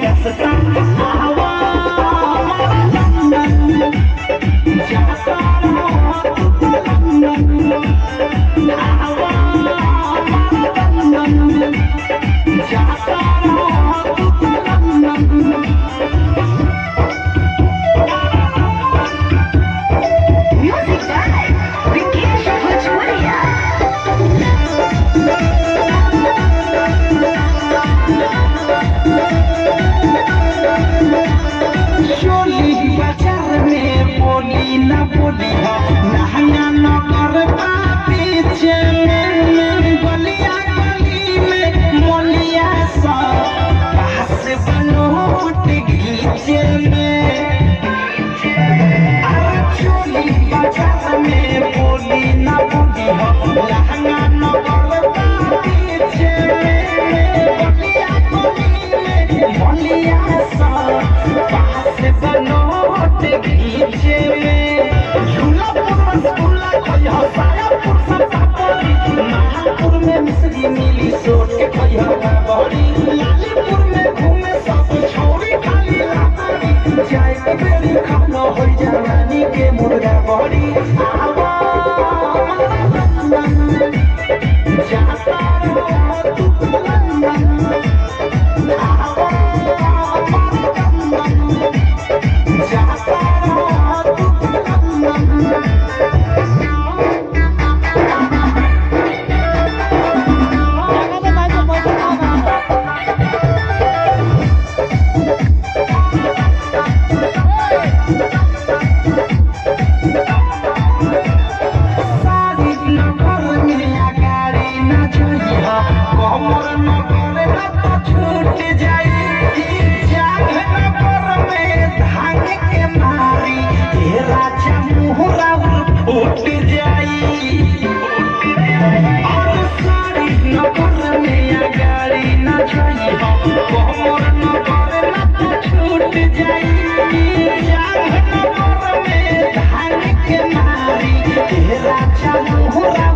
रास्ता हवा लंदन जाता रहो लंदन हवा लंदन जाता रहो London Music by Vikesh Bhojpuria. चोली बाजार में बोली ना बोली नहंगा न कर पाती गलिया गली में मोलिया सा पास बनोट घीचे में चोली बाजार में बोली ना बोली लहंगा न कर पाती गलिया गली में मोलिया सा पास बनोट घीचे में झूलापुर रसगुल्ला खइहा सायापुर सतापुरी महापुर में मिश्री मिली सोट के खइहा बड़ी लालीपुर में घूमे सब छौरी खाली लातरी जाए के बेरी खाना हो जवानी के मुर्गा बड़ी आवा लंदन जाता रहो तू लंदन आवा जाता रहो तू लंदन सारी नगर में गाड़ी न जोइहा कमर न करे न तो छूट जाई जाग नगर में धांग के मारी हे राजा मुहरा फूट जाई और सारी नगर में गाड़ी न जोइहा कमर न करे न तो छूट जाई जाग नगर में धांग के मारी हे राजा मुहरा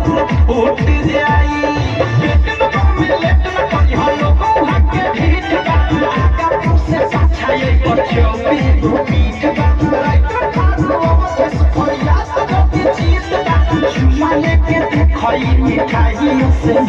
फूट जाई पेट नगर में लेट न करिहा लोगों हके ढीठ बा आगा पुसे साछाए बच्चों में दो पीठ बा राइटर खानो अवश्य फरियाद जब जीत बा चुमा लेके देखई मिठाई से